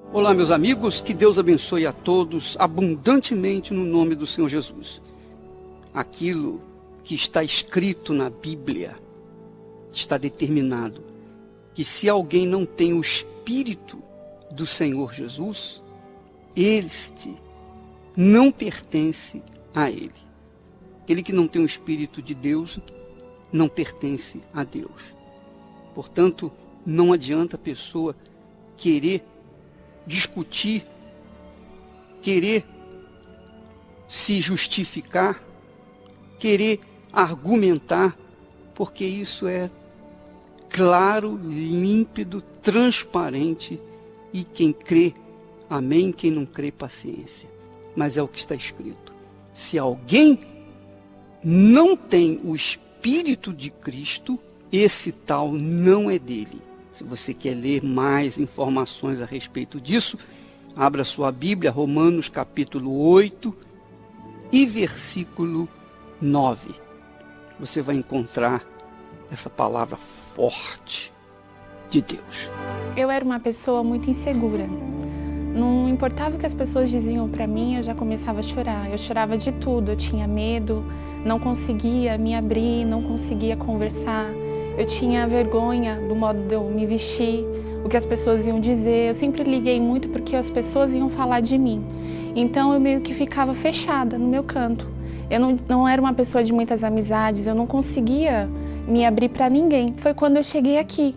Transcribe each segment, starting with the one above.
Olá, meus amigos, que Deus abençoe a todos abundantemente no nome do Senhor Jesus. Aquilo que está escrito na Bíblia está determinado que se alguém não tem o Espírito do Senhor Jesus, este não pertence a Ele. Aquele que não tem o Espírito de Deus não pertence a Deus. Portanto, não adianta a pessoa querer discutir, querer se justificar, querer argumentar, porque isso é claro, límpido, transparente, e quem crê, amém, quem não crê, paciência. Mas é o que está escrito. Se alguém não tem o Espírito de Cristo, esse tal não é dele. Se você quer ler mais informações a respeito disso, abra sua Bíblia, Romanos capítulo 8 e versículo 9. Você vai encontrar essa palavra forte de Deus. Eu era uma pessoa muito insegura. Não importava o que as pessoas diziam para mim, eu já começava a chorar. Eu chorava de tudo, eu tinha medo, não conseguia me abrir, não conseguia conversar. Eu tinha vergonha do modo de eu me vestir, o que as pessoas iam dizer. Eu sempre liguei muito porque as pessoas iam falar de mim. Então eu meio que ficava fechada no meu canto. Eu não era uma pessoa de muitas amizades, eu não conseguia me abrir para ninguém. Foi quando eu cheguei aqui.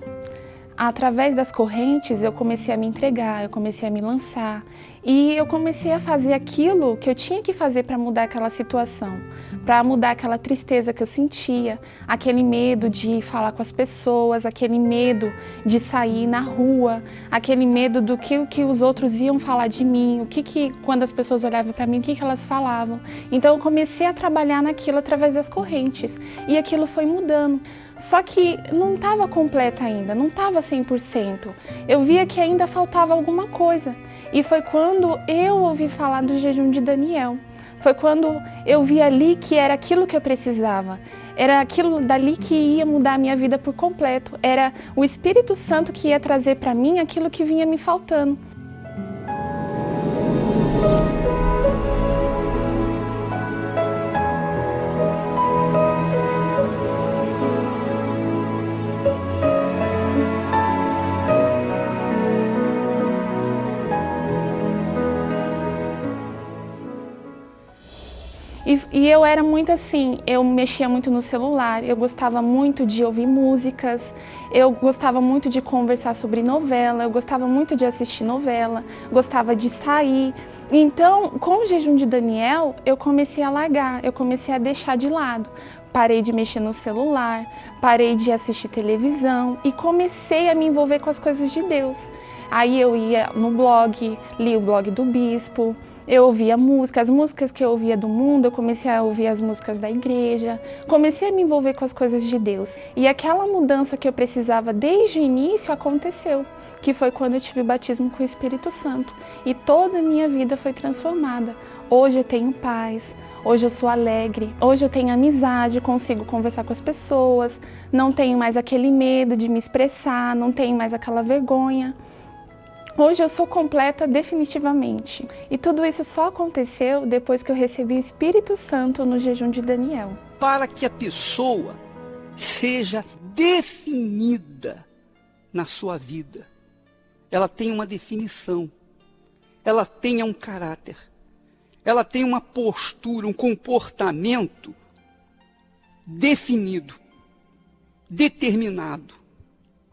Através das correntes eu comecei a me entregar, eu comecei a me lançar. E eu comecei a fazer aquilo que eu tinha que fazer para mudar aquela situação, para mudar aquela tristeza que eu sentia, aquele medo de falar com as pessoas, aquele medo de sair na rua, aquele medo do que os outros iam falar de mim, quando as pessoas olhavam para mim, o que elas falavam. Então eu comecei a trabalhar naquilo através das correntes e aquilo foi mudando. Só que não estava completo ainda, não estava 100%. Eu via que ainda faltava alguma coisa. E foi quando eu ouvi falar do jejum de Daniel. Foi quando eu vi ali que era aquilo que eu precisava. Era aquilo dali que ia mudar a minha vida por completo. Era o Espírito Santo que ia trazer para mim aquilo que vinha me faltando. E eu era muito assim, eu mexia muito no celular, eu gostava muito de ouvir músicas, eu gostava muito de conversar sobre novela, eu gostava muito de assistir novela, gostava de sair. Então, com o jejum de Daniel, eu comecei a largar, eu comecei a deixar de lado. Parei de mexer no celular, parei de assistir televisão e comecei a me envolver com as coisas de Deus. Aí eu ia no blog, li o blog do bispo, eu ouvia música, as músicas que eu ouvia do mundo, eu comecei a ouvir as músicas da igreja, comecei a me envolver com as coisas de Deus. E aquela mudança que eu precisava desde o início aconteceu, que foi quando eu tive o batismo com o Espírito Santo. E toda a minha vida foi transformada. Hoje eu tenho paz, hoje eu sou alegre, hoje eu tenho amizade, consigo conversar com as pessoas, não tenho mais aquele medo de me expressar, não tenho mais aquela vergonha. Hoje eu sou completa definitivamente. E tudo isso só aconteceu depois que eu recebi o Espírito Santo no jejum de Daniel. Para que a pessoa seja definida na sua vida, ela tem uma definição, ela tenha um caráter, ela tem uma postura, um comportamento definido, determinado.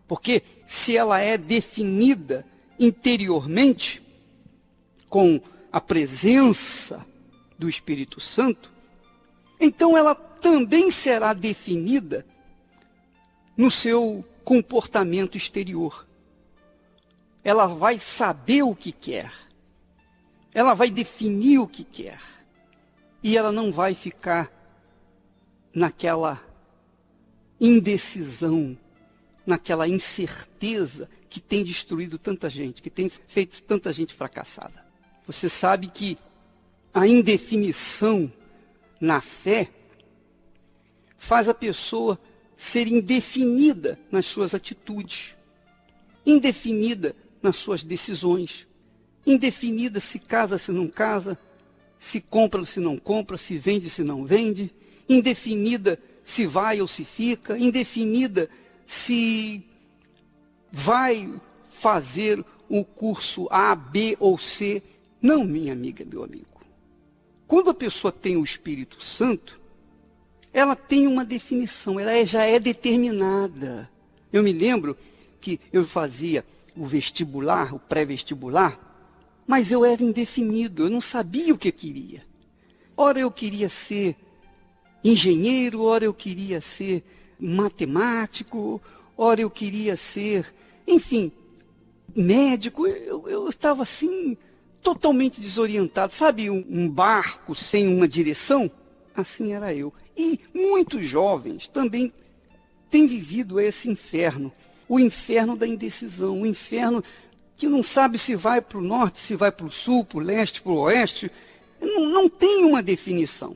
Porque se ela é definida interiormente, com a presença do Espírito Santo, então ela também será definida no seu comportamento exterior. Ela vai saber o que quer, ela vai definir o que quer, e ela não vai ficar naquela indecisão, naquela incerteza que tem destruído tanta gente, que tem feito tanta gente fracassada. Você sabe que a indefinição na fé faz a pessoa ser indefinida nas suas atitudes, indefinida nas suas decisões. indefinida se casa, se não casa, se compra, se não compra, se vende, se não vende, indefinida se vai ou se fica, indefinida se vai fazer o curso A, B ou C. Não, minha amiga, meu amigo. Quando a pessoa tem o Espírito Santo, ela tem uma definição, ela já é determinada. Eu me lembro que eu fazia o vestibular, o pré-vestibular, mas eu era indefinido, eu não sabia o que eu queria. Ora eu queria ser engenheiro, ora eu queria ser matemático, ora eu queria ser, enfim, médico. Eu estava assim, totalmente desorientado. Sabe, um barco sem uma direção? Assim era eu. E muitos jovens também têm vivido esse inferno. O inferno da indecisão, o inferno que não sabe se vai para o norte, se vai para o sul, para o leste, para o oeste. Não tem uma definição.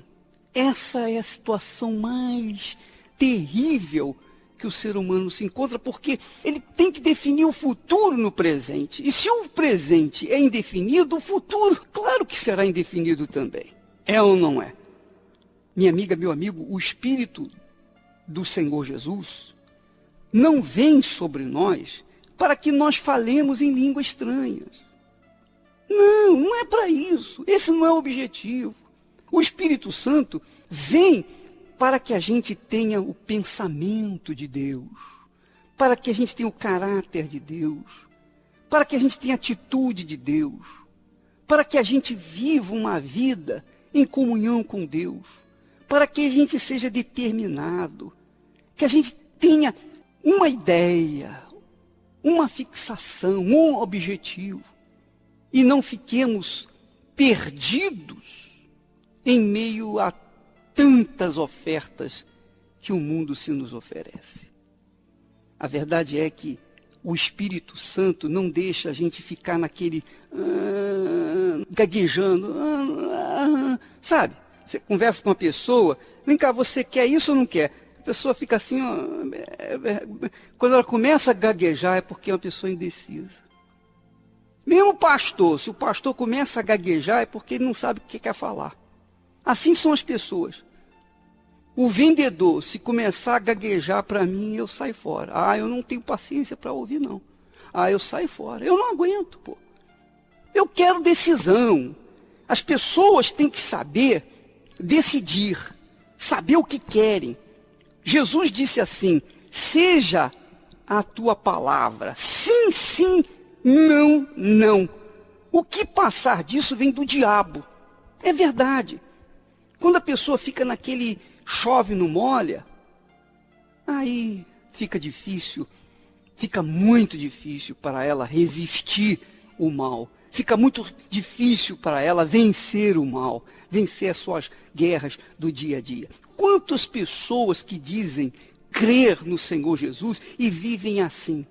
Essa é a situação mais terrível que o ser humano se encontra, porque ele tem que definir o futuro no presente. E se o presente é indefinido, o futuro, claro que será indefinido também. É ou não é? Minha amiga, meu amigo, o Espírito do Senhor Jesus não vem sobre nós para que nós falemos em línguas estranhas. Não, não é para isso. Esse não é o objetivo. O Espírito Santo vem para que a gente tenha o pensamento de Deus, para que a gente tenha o caráter de Deus, para que a gente tenha a atitude de Deus, para que a gente viva uma vida em comunhão com Deus, para que a gente seja determinado, que a gente tenha uma ideia, uma fixação, um objetivo, e não fiquemos perdidos em meio a tantas ofertas que o mundo se nos oferece. A verdade é que o Espírito Santo não deixa a gente ficar naquele gaguejando, sabe? Você conversa com uma pessoa, vem cá, você quer isso ou não quer? A pessoa fica assim, quando ela começa a gaguejar é porque é uma pessoa indecisa. Mesmo pastor, se o pastor começa a gaguejar é porque ele não sabe o que quer falar. Assim são as pessoas. O vendedor, se começar a gaguejar para mim, eu saio fora. Eu não tenho paciência para ouvir, não. Eu saio fora. Eu não aguento, pô. Eu quero decisão. As pessoas têm que saber decidir, saber o que querem. Jesus disse assim: seja a tua palavra sim, sim, não, não. O que passar disso vem do diabo. É verdade. Quando a pessoa fica naquele chove não molha, aí fica difícil, fica muito difícil para ela resistir o mal. Fica muito difícil para ela vencer o mal, vencer as suas guerras do dia a dia. Quantas pessoas que dizem crer no Senhor Jesus e vivem assim?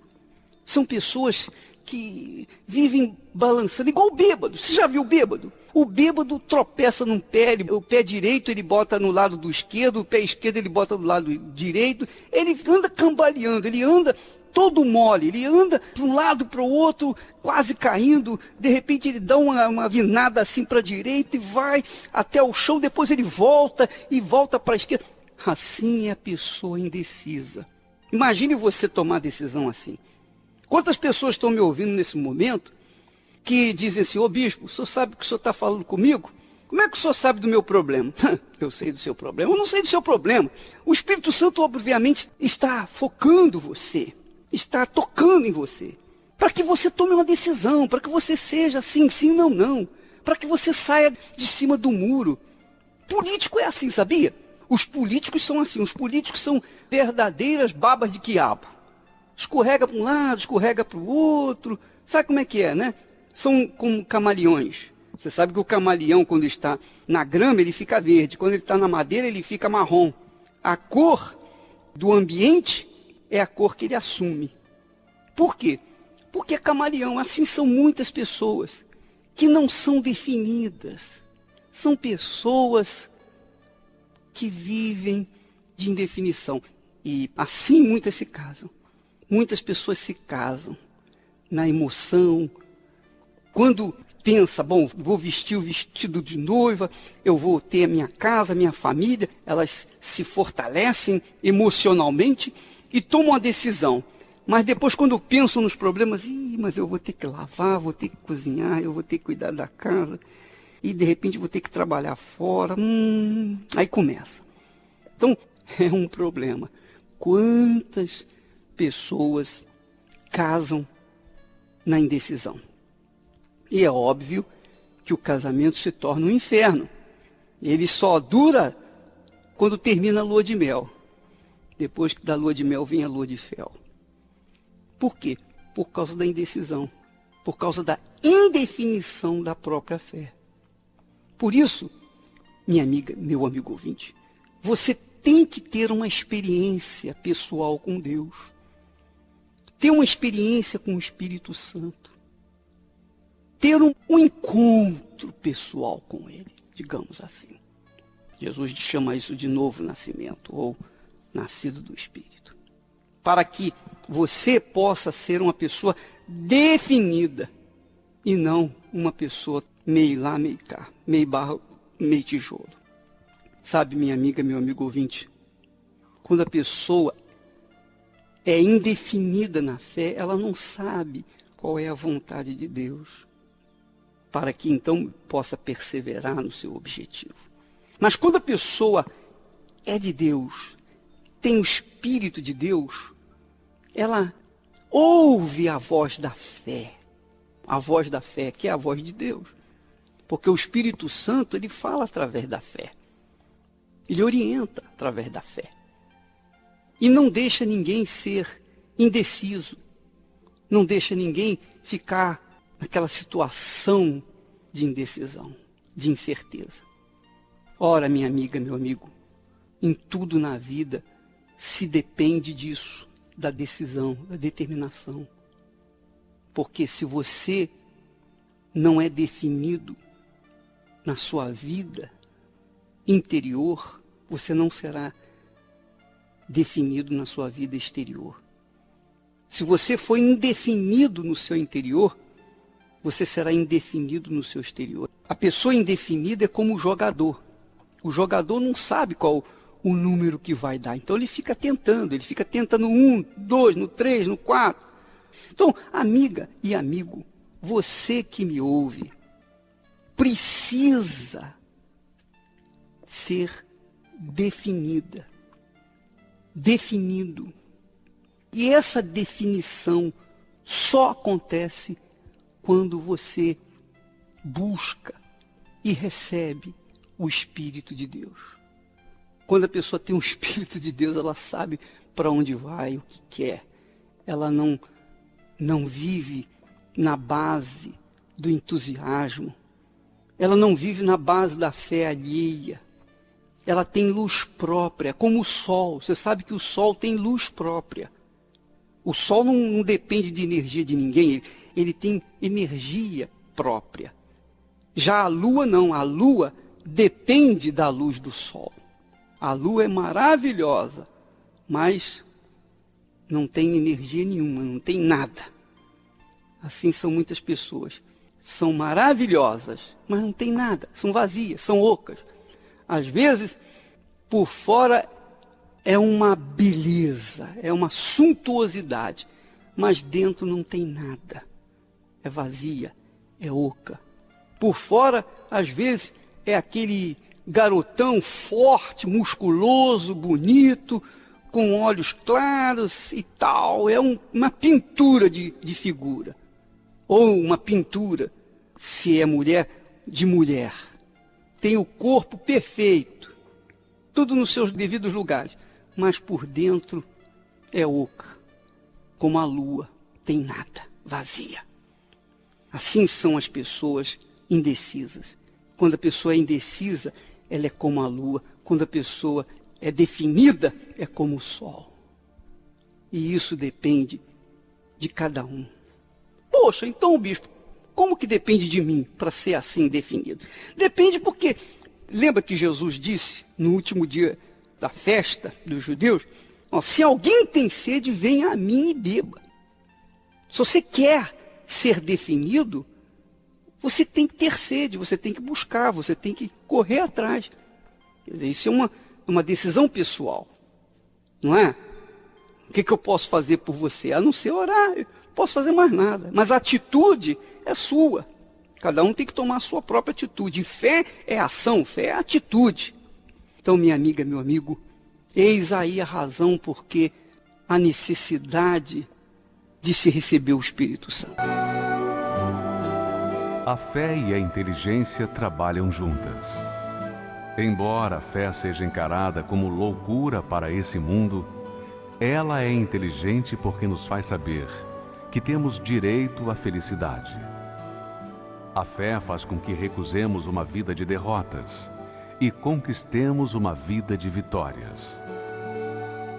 São pessoas que vivem balançando, igual o bêbado. Você já viu o bêbado? O bêbado tropeça num pé, o pé direito ele bota no lado do esquerdo, o pé esquerdo ele bota no lado direito. Ele anda cambaleando, ele anda todo mole, ele anda para um lado, para o outro, quase caindo. De repente ele dá uma guinada assim para a direita e vai até o chão, depois ele volta e volta para a esquerda. Assim é a pessoa indecisa. Imagine você tomar decisão assim. Quantas pessoas estão me ouvindo nesse momento que dizem assim: ô bispo, o senhor sabe o que o senhor está falando comigo? Como é que o senhor sabe do meu problema? Eu sei do seu problema. Eu não sei do seu problema. O Espírito Santo, obviamente, está focando você, está tocando em você, para que você tome uma decisão, para que você seja sim, sim, não, não, para que você saia de cima do muro. Político é assim, sabia? Os políticos são assim, os políticos são verdadeiras babas de quiabo. Escorrega para um lado, escorrega para o outro. Sabe como é que é, né? São como camaleões. Você sabe que o camaleão, quando está na grama, ele fica verde. Quando ele está na madeira, ele fica marrom. A cor do ambiente é a cor que ele assume. Por quê? Porque é camaleão. Assim são muitas pessoas que não são definidas. São pessoas que vivem de indefinição. E assim muitas se casam. Muitas pessoas se casam na emoção. Quando pensa, bom, vou vestir o vestido de noiva, eu vou ter a minha casa, a minha família, elas se fortalecem emocionalmente e tomam uma decisão. Mas depois, quando pensam nos problemas, mas eu vou ter que lavar, vou ter que cozinhar, eu vou ter que cuidar da casa, e de repente vou ter que trabalhar fora, aí começa. Então, é um problema. Quantas pessoas casam na indecisão? E é óbvio que o casamento se torna um inferno. Ele só dura quando termina a lua de mel. Depois da lua de mel vem a lua de fel. Por quê? Por causa da indecisão. Por causa da indefinição da própria fé. Por isso, minha amiga, meu amigo ouvinte, você tem que ter uma experiência pessoal com Deus. Ter uma experiência com o Espírito Santo. Ter um encontro pessoal com Ele, digamos assim. Jesus chama isso de novo nascimento, ou nascido do Espírito. Para que você possa ser uma pessoa definida, e não uma pessoa meio lá, meio cá, meio barro, meio tijolo. Sabe, minha amiga, meu amigo ouvinte, quando a pessoa é indefinida na fé, ela não sabe qual é a vontade de Deus, para que então possa perseverar no seu objetivo. Mas quando a pessoa é de Deus, tem o Espírito de Deus, ela ouve a voz da fé. A voz da fé, que é a voz de Deus. Porque o Espírito Santo, ele fala através da fé. Ele orienta através da fé. E não deixa ninguém ser indeciso. Não deixa ninguém ficar naquela situação de indecisão, de incerteza. Ora, minha amiga, meu amigo, em tudo na vida se depende disso, da decisão, da determinação. Porque se você não é definido na sua vida interior, você não será definido na sua vida exterior. Se você for indefinido no seu interior, você será indefinido no seu exterior. A pessoa indefinida é como o jogador. O jogador não sabe qual o número que vai dar. Então ele fica tentando no 1, 2, no 3, no 4. Então, amiga e amigo, você que me ouve, precisa ser definida, definido. E essa definição só acontece quando você busca e recebe o Espírito de Deus. Quando a pessoa tem o Espírito de Deus, ela sabe para onde vai, o que quer. Ela não vive na base do entusiasmo. Ela não vive na base da fé alheia. Ela tem luz própria, como o sol. Você sabe que o sol tem luz própria. O sol não depende de energia de ninguém. Ele tem energia própria. Já a lua não. A lua depende da luz do sol. A lua é maravilhosa, mas não tem energia nenhuma, não tem nada. Assim são muitas pessoas. São maravilhosas, mas não tem nada. São vazias, são ocas. Às vezes, por fora é uma beleza, é uma suntuosidade, mas dentro não tem nada. É vazia, é oca. Por fora, às vezes, é aquele garotão forte, musculoso, bonito, com olhos claros e tal. É uma pintura de figura. Ou uma pintura, se é mulher, de mulher. Tem o corpo perfeito, tudo nos seus devidos lugares, mas por dentro é oca, como a lua, tem nada, vazia. Assim são as pessoas indecisas. Quando a pessoa é indecisa, ela é como a lua. Quando a pessoa é definida, é como o sol. E isso depende de cada um. Poxa, então, bispo, como que depende de mim para ser assim definido? Depende porque, lembra que Jesus disse no último dia da festa dos judeus, se alguém tem sede, venha a mim e beba. Se você quer ser definido, Você tem que ter sede, você tem que buscar, você tem que correr atrás. Quer dizer, isso é uma decisão pessoal, não é? O que eu posso fazer por você? A não ser orar, eu não posso fazer mais nada. Mas a atitude é sua. Cada um tem que tomar a sua própria atitude. E fé é ação, fé é atitude. Então, minha amiga, meu amigo, eis aí a razão porque a necessidade de se receber o Espírito Santo. A fé e a inteligência trabalham juntas. Embora a fé seja encarada como loucura para esse mundo, ela é inteligente porque nos faz saber que temos direito à felicidade. A fé faz com que recusemos uma vida de derrotas e conquistemos uma vida de vitórias.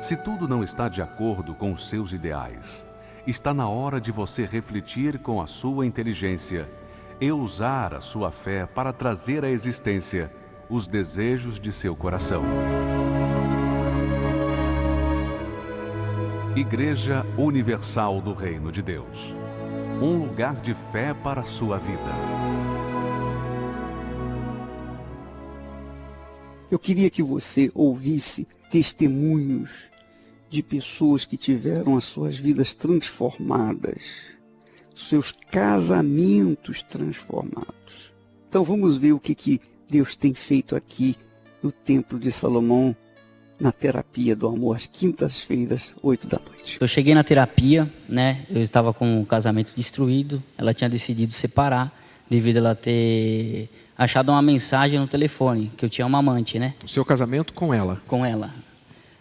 Se tudo não está de acordo com os seus ideais, está na hora de você refletir com a sua inteligência e usar a sua fé para trazer à existência os desejos de seu coração. Igreja Universal do Reino de Deus. Um lugar de fé para a sua vida. Eu queria que você ouvisse testemunhos de pessoas que tiveram as suas vidas transformadas, seus casamentos transformados. Então vamos ver o que Deus tem feito aqui no Templo de Salomão, na terapia do amor, às quintas-feiras, 20h. Eu cheguei na terapia, né? Eu estava com o casamento destruído. Ela tinha decidido separar devido a ela ter achado uma mensagem no telefone que eu tinha uma amante, né? O seu casamento com ela? Com ela.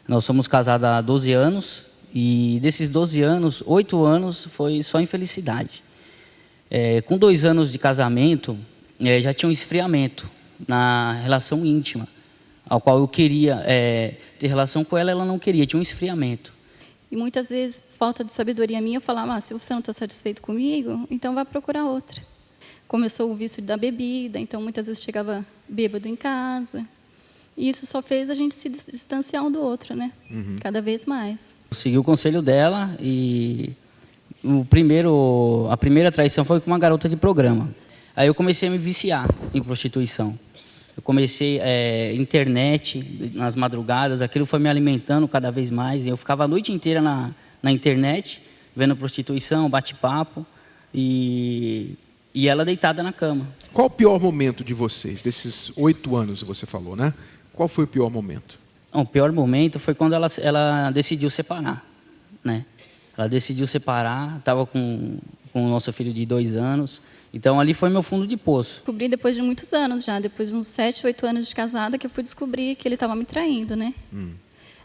Nós somos casados há 12 anos e desses 12 anos, 8 anos foi só infelicidade. Com 2 anos de casamento, já tinha um esfriamento na relação íntima, ao qual eu queria ter relação com ela, ela não queria, tinha um esfriamento. E muitas vezes, falta de sabedoria minha, eu falava, se você não está satisfeito comigo, então vai procurar outra. Começou o vício da bebida, então muitas vezes chegava bêbado em casa. E isso só fez a gente se distanciar um do outro, né? Uhum. Cada vez mais. Eu segui o conselho dela e a primeira traição foi com uma garota de programa. Aí eu comecei a me viciar em prostituição. Eu comecei internet nas madrugadas, aquilo foi me alimentando cada vez mais. Eu ficava a noite inteira na internet, vendo prostituição, bate-papo e ela deitada na cama. Qual o pior momento de vocês, desses 8 anos que você falou, né? Qual foi o pior momento? O pior momento foi quando ela decidiu separar, né? Ela decidiu separar, estava com o nosso filho de 2 anos. Então, ali foi meu fundo de poço. Descobri depois de muitos anos já, depois de uns 7, 8 anos de casada, que eu fui descobrir que ele estava me traindo, né?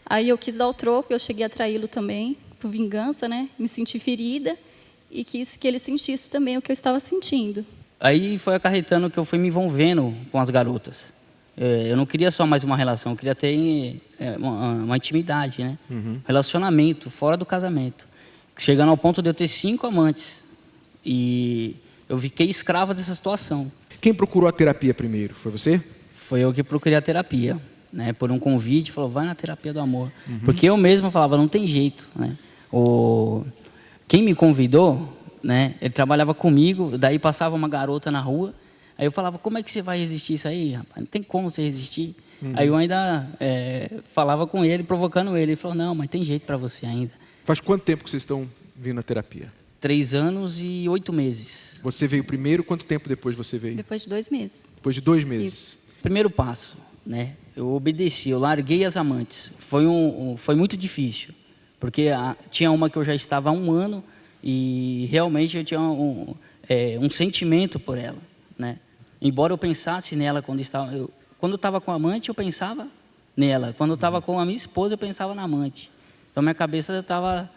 Aí eu quis dar o troco, eu cheguei a traí-lo também, por vingança, né? Me senti ferida e quis que ele sentisse também o que eu estava sentindo. Aí foi acarretando que eu fui me envolvendo com as garotas. Eu não queria só mais uma relação, eu queria ter uma intimidade, né? Relacionamento, fora do casamento. Chegando ao ponto de eu ter 5 amantes. E eu fiquei escravo dessa situação. Quem procurou a terapia primeiro? Foi você? Foi eu que procurei a terapia, né? Por um convite, falou, vai na terapia do amor. Porque eu mesmo falava, não tem jeito, né? Quem me convidou, né? Ele trabalhava comigo, daí passava uma garota na rua, aí eu falava, como é que você vai resistir isso aí, rapaz? Não tem como você resistir. Aí eu ainda falava com ele, provocando ele. Ele falou, não, mas tem jeito para você ainda. Faz quanto tempo que vocês estão vindo na terapia? 3 anos e 8 meses. Você veio primeiro, quanto tempo depois você veio? Depois de 2 meses. Depois de 2 meses. Isso. Primeiro passo, né? Eu obedeci, eu larguei as amantes. Foi muito difícil, porque tinha uma que eu já estava há 1 ano e realmente eu tinha um sentimento por ela, né? Embora eu pensasse nela quando eu estava com a amante, eu pensava nela. Quando eu estava com a minha esposa, eu pensava na amante. Então minha cabeça estava...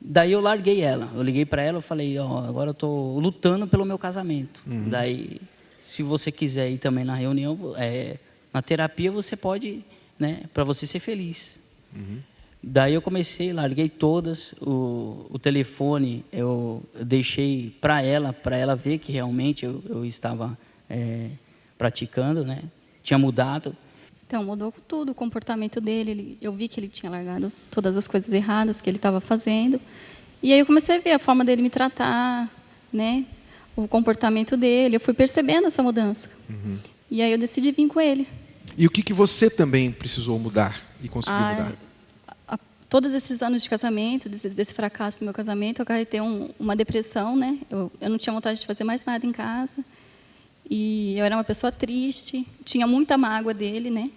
Daí eu larguei ela, eu liguei para ela, eu falei, agora eu estou lutando pelo meu casamento. Daí, se você quiser ir também na reunião, na terapia você pode, né, para você ser feliz. Daí eu comecei, larguei todas, o telefone eu deixei para ela ver que realmente eu estava praticando, né, tinha mudado. Então, mudou tudo, o comportamento dele. Eu vi que ele tinha largado todas as coisas erradas que ele estava fazendo. E aí eu comecei a ver a forma dele me tratar, né? o comportamento dele. Eu fui percebendo essa mudança. E aí eu decidi vir com ele. E o que você também precisou mudar e conseguiu mudar? Todos esses anos de casamento, desse fracasso do meu casamento, eu acarretei uma depressão, né? Eu não tinha vontade de fazer mais nada em casa. E eu era uma pessoa triste, tinha muita mágoa dele, né?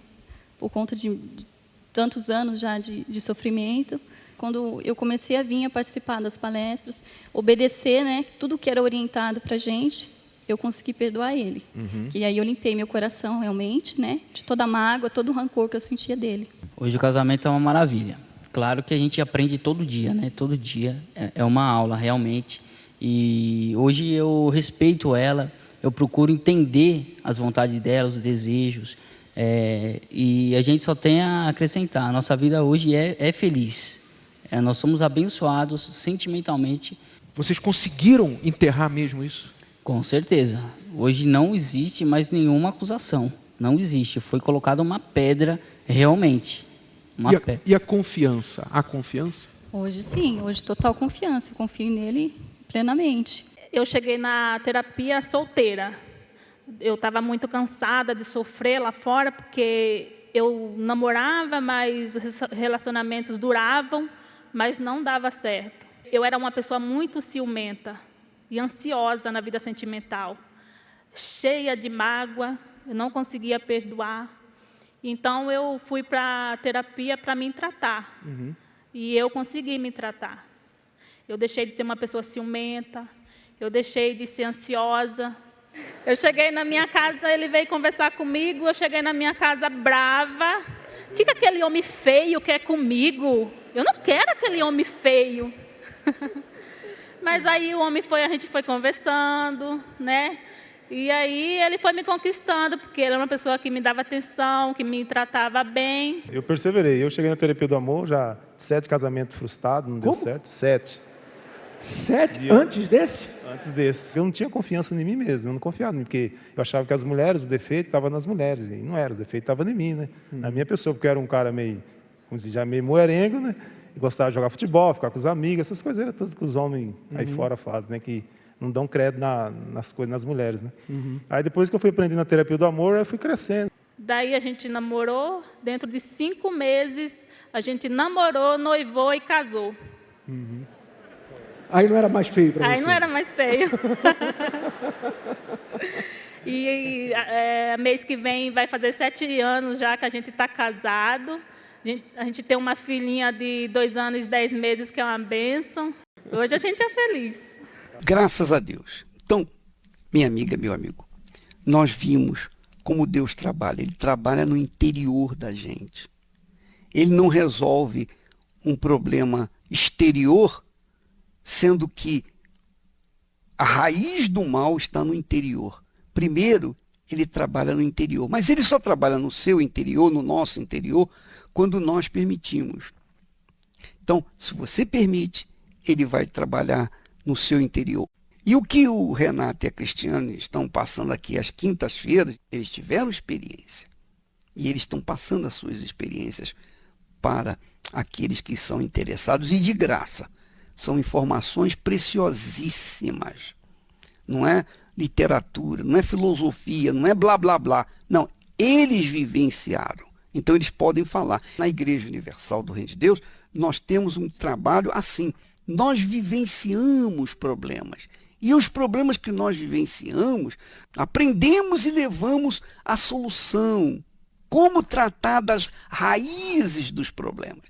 Por conta de tantos anos já de sofrimento. Quando eu comecei a vir a participar das palestras, obedecer, né, tudo que era orientado para a gente, eu consegui perdoar ele. E aí eu limpei meu coração realmente, né, de toda a mágoa, todo o rancor que eu sentia dele. Hoje o casamento é uma maravilha. Claro que a gente aprende todo dia, né? Todo dia é uma aula realmente. E hoje eu respeito ela, eu procuro entender as vontades dela, os desejos. E a gente só tem a acrescentar. A nossa vida hoje é feliz. Nós somos abençoados sentimentalmente. Vocês conseguiram enterrar mesmo isso? Com certeza. Hoje não existe mais nenhuma acusação. Não existe. Foi colocada uma pedra realmente. E a confiança? Há confiança? Hoje sim, hoje total confiança. Eu confio nele plenamente. Eu cheguei na terapia solteira. Eu estava muito cansada de sofrer lá fora, porque eu namorava, mas os relacionamentos duravam, mas não dava certo. Eu era uma pessoa muito ciumenta e ansiosa na vida sentimental, cheia de mágoa, eu não conseguia perdoar. Então, eu fui para a terapia para me tratar. E eu consegui me tratar. Eu deixei de ser uma pessoa ciumenta, eu deixei de ser ansiosa. Eu cheguei na minha casa, ele veio conversar comigo, eu cheguei na minha casa brava. O que aquele homem feio quer comigo? Eu não quero aquele homem feio. Mas aí a gente foi conversando, né? E aí ele foi me conquistando, porque ele era uma pessoa que me dava atenção, que me tratava bem. Eu perseverei. Eu cheguei na terapia do amor, já 7 casamentos frustrados, não deu certo. 7. 7? Antes desse? Antes desse. Eu não tinha confiança em mim mesmo, eu não confiava em mim, porque eu achava que as mulheres, o defeito estava nas mulheres, e não era, o defeito estava em mim, né? Na minha pessoa, porque eu era um cara meio, vamos dizer, já meio moerengo, né? E gostava de jogar futebol, ficar com os amigos, essas coisas eram tudo que os homens aí fora fazem, né? Que não dão crédito nas coisas, nas mulheres, né? Aí depois que eu fui aprendendo na terapia do amor, eu fui crescendo. Daí a gente namorou, dentro de 5 meses, a gente namorou, noivou e casou. Aí não era mais feio para você? Aí não era mais feio. E mês que vem vai fazer 7 anos já que a gente está casado. A gente tem uma filhinha de 2 anos e 10 meses, que é uma bênção. Hoje a gente é feliz. Graças a Deus. Então, minha amiga, meu amigo, nós vimos como Deus trabalha. Ele trabalha no interior da gente. Ele não resolve um problema exterior, sendo que a raiz do mal está no interior. Primeiro, ele trabalha no interior. Mas ele só trabalha no seu interior, no nosso interior, quando nós permitimos. Então, se você permite, ele vai trabalhar no seu interior. E o que o Renato e a Cristiane estão passando aqui às quintas-feiras, eles tiveram experiência. E eles estão passando as suas experiências para aqueles que são interessados e de graça. São informações preciosíssimas. Não é literatura, não é filosofia, não é blá, blá, blá. Não, eles vivenciaram. Então eles podem falar. Na Igreja Universal do Reino de Deus, nós temos um trabalho assim. Nós vivenciamos problemas. E os problemas que nós vivenciamos, aprendemos e levamos à solução. Como tratar das raízes dos problemas.